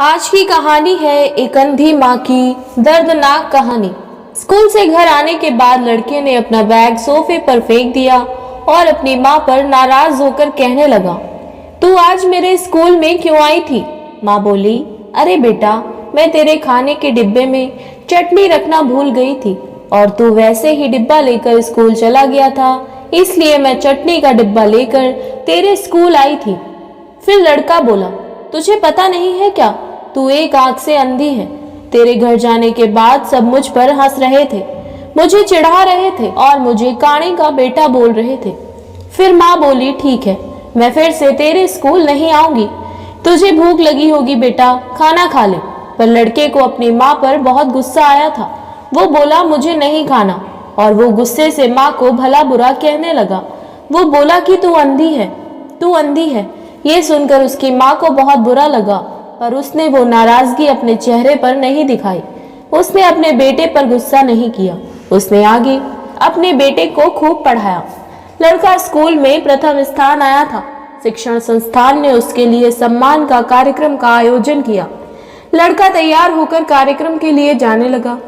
आज की कहानी है एक अंधी माँ की दर्दनाक कहानी। स्कूल से घर आने के बाद लड़के ने अपना बैग सोफे पर फेंक दिया और अपनी माँ पर नाराज होकर कहने लगा, तू आज मेरे स्कूल में क्यों आई थी? माँ बोली, अरे बेटा, मैं तेरे खाने के डिब्बे में चटनी रखना भूल गई थी और तू वैसे ही डिब्बा लेकर स्कूल चला गया था, इसलिए मैं चटनी का डिब्बा लेकर तेरे स्कूल आई थी। फिर लड़का बोला, तुझे पता नहीं है क्या, तू एक आंख से अंधी है। तेरे घर जाने के बाद सब मुझ पर हंस रहे थे, मुझे चिढ़ा रहे थे और मुझे काने का बेटा बोल रहे थे। फिर माँ बोली, ठीक है, मैं फिर से तेरे स्कूल नहीं आऊंगी। तुझे भूख लगी होगी बेटा, खाना खा ले। पर लड़के को अपनी माँ पर बहुत गुस्सा आया था। वो बोला, मुझे नहीं खाना, और वो गुस्से से माँ को भला बुरा कहने लगा। वो बोला कि तू अंधी है, तू अंधी है। ये सुनकर उसकी माँ को बहुत बुरा लगा, पर उसने वो नाराजगी अपने चेहरे पर नहीं दिखाई। उसने अपने बेटे पर गुस्सा नहीं किया। उसने आगे अपने बेटे को खूब पढ़ाया। लड़का स्कूल में प्रथम स्थान आया था। शिक्षण संस्थान ने उसके लिए सम्मान का कार्यक्रम का आयोजन किया। लड़का तैयार होकर कार्यक्रम के लिए जाने लगा।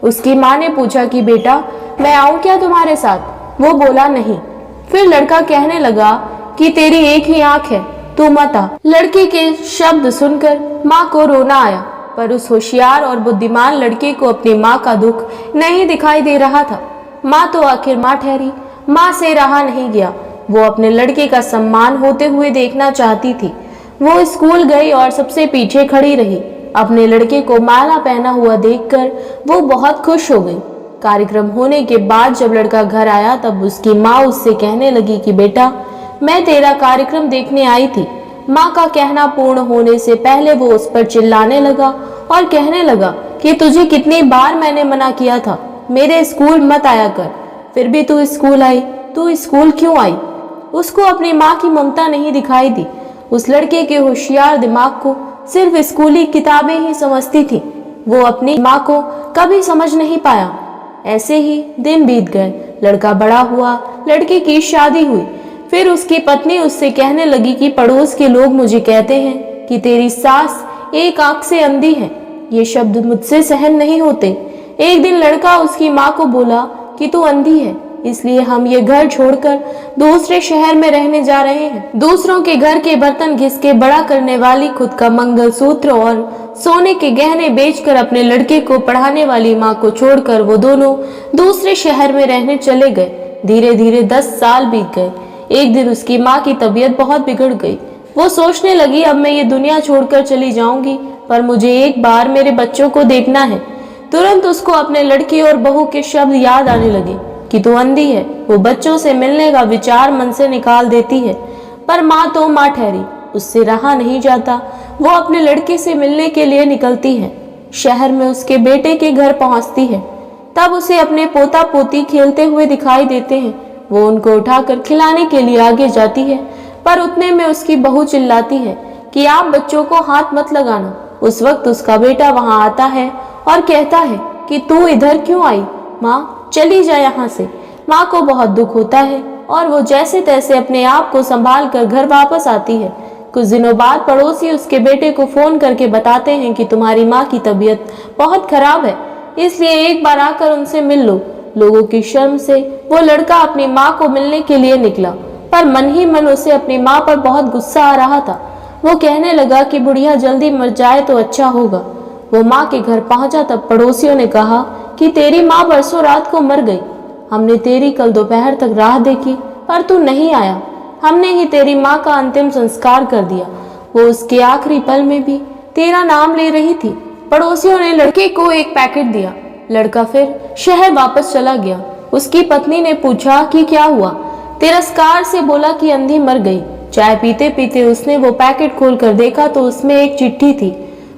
उसकी माँ ने पूछा कि बेटा, मैं आऊं क्या तुम्हारे साथ? वो बोला, नहीं। फिर लड़का कहने लगा कि तेरी एक ही आंख है, तू मत आ। लड़के के शब्द सुनकर माँ को रोना आया, पर उस होशियार और बुद्धिमान लड़के को अपनी माँ का दुख नहीं दिखाई दे रहा था। माँ तो आखिर माँ ठहरी। माँ से रहा नहीं गया। वो अपने लड़के का सम्मान होते हुए देखना चाहती थी। वो स्कूल गई और सबसे पीछे खड़ी रही। अपने लड़के को माला पहना हुआ देखकर वो बहुत खुश हो गई। कार्यक्रम होने के बाद जब लड़का घर आया तब उसकी माँ उससे कहने लगी कि बेटा, मैं तेरा कार्यक्रम देखने आई थी। माँ का कहना पूर्ण होने से पहले वो उस पर चिल्लाने लगा और कहने लगा कि तुझे कितनी बार मैंने मना किया था, मेरे स्कूल मत आया कर, फिर भी तू स्कूल आई। तू स्कूल क्यों आई? उसको अपनी माँ की ममता नहीं दिखाई दी। उस लड़के के होशियार दिमाग को सिर्फ स्कूली किताबें ही समझती थी। वो अपनी माँ को कभी समझ नहीं पाया। ऐसे ही दिन बीत गए। लड़का बड़ा हुआ, लड़के की शादी हुई। फिर उसकी पत्नी उससे कहने लगी कि पड़ोस के लोग मुझे कहते हैं कि तेरी सास एक आंख से अंधी है। ये शब्द मुझसे सहन नहीं होते। एक दिन लड़का उसकी माँ को बोला कि तू अंधी है, इसलिए हम ये घर छोड़कर दूसरे शहर में रहने जा रहे हैं। दूसरों के घर के बर्तन घिस के बड़ा करने वाली, खुद का मंगलसूत्र और सोने के गहने बेचकर अपने लड़के को पढ़ाने वाली माँ को छोड़कर वो दोनों दूसरे शहर में रहने चले गए। धीरे धीरे 10 साल बीत गए। एक दिन उसकी माँ की तबीयत बहुत बिगड़ गई। वो सोचने लगी, अब मैं ये दुनिया छोड़कर चली जाऊंगी, पर मुझे एक बार मेरे बच्चों को देखना है। तुरंत उसको अपने लड़की और बहू के शब्द याद आने लगे कि तू अंधी है। वो बच्चों से मिलने का विचार मन से निकाल देती है, पर माँ तो माँ ठहरी। उससे रहा नहीं जाता। वो अपने लड़के से मिलने के लिए निकलती है। शहर में उसके बेटे के घर पहुंचती है। तब उसे अपने पोता पोती खेलते हुए दिखाई देते हैं। वो उनको उठाकर खिलाने के लिए आगे जाती है, पर उतने में उसकी बहू चिल्लाती है कि आप बच्चों को हाथ मत लगाना। उस वक्त उसका बेटा वहां आता है और कहता है कि तू इधर क्यों आई? माँ, चली जा यहाँ से। माँ को बहुत दुख होता है और वो जैसे तैसे अपने आप को संभाल कर घर वापस आती है। कुछ दिनों बाद पड़ोसी उसके बेटे को फोन करके बताते हैं कि तुम्हारी माँ की तबीयत बहुत खराब है, इसलिए एक बार आकर उनसे मिल लो। लोगों की शर्म से वो लड़का अपनी माँ को मिलने के लिए निकला, पर मन ही मन उसे अपनी माँ पर बहुत गुस्सा आ रहा था। वो कहने लगा कि बुढ़िया जल्दी मर जाए तो अच्छा होगा। वो माँ के घर पहुंचा तब पड़ोसियों ने कहा कि तेरी माँ परसों रात को मर गई। हमने तेरी कल दोपहर तक राह देखी, पर तू नहीं आया। हमने ही तेरी माँ का अंतिम संस्कार कर दिया। वो उसके आखिरी पल में भी तेरा नाम ले रही थी। पड़ोसियों ने लड़के को एक पैकेट दिया। लड़का फिर शहर वापस चला गया। उसकी पत्नी ने पूछा कि क्या हुआ? तिरस्कार से बोला कि अंधी मर गई। चाय पीते पीते उसने वो पैकेट खोलकर देखा तो उसमें एक चिट्ठी थी।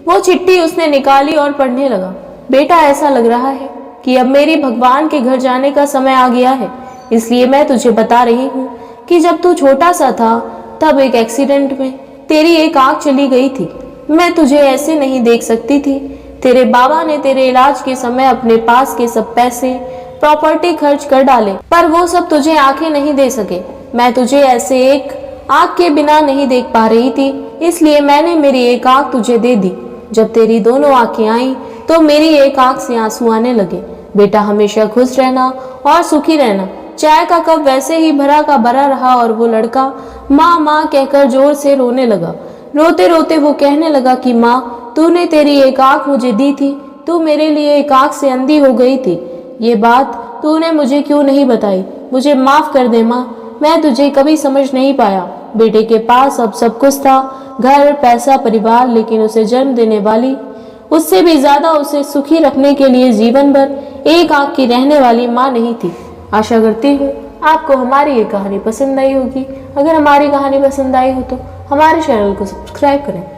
वो चिट्ठी उसने निकाली और पढ़ने लगा। बेटा, ऐसा लग रहा है कि अब मेरी भगवान के घर जाने का समय आ गया है, इसलिए मैं तुझे बता रही हूँ कि जब तू छोटा सा था तब एक एक्सीडेंट में तेरी एक आंख चली गई थी। मैं तुझे ऐसे नहीं देख सकती थी। तेरे बाबा ने तेरे इलाज के समय अपने पास के सब पैसे, प्रॉपर्टी खर्च कर डाले, पर वो सब तुझे आंखें नहीं दे सके। मैं तुझे ऐसे एक आंख के बिना नहीं देख पा रही थी, इसलिए मैंने मेरी एक आंख तुझे दे दी। जब तेरी दोनों आंखें आईं तो मेरी एक आंख से आंसू आने लगे। बेटा हमेशा खुश रहना और सुखी रहना। चाय का कप वैसे ही भरा का भरा रहा और वो लड़का माँ माँ कहकर जोर से रोने लगा। रोते रोते वो कहने लगा कि माँ, तूने तेरी एक आंख मुझे दी थी, तू मेरे लिए एक आंख से अंधी हो गई थी। ये बात तूने मुझे क्यों नहीं बताई? मुझे माफ कर दे माँ, मैं तुझे कभी समझ नहीं पाया। बेटे के पास अब सब कुछ था, घर, पैसा, परिवार, लेकिन उसे जन्म देने वाली, उससे भी ज्यादा उसे सुखी रखने के लिए जीवन भर एक आंख की रहने वाली माँ नहीं थी। आशा करती हूँ आपको हमारी ये कहानी पसंद आई होगी। अगर हमारी कहानी पसंद आई हो तो हमारे चैनल को सब्सक्राइब करें।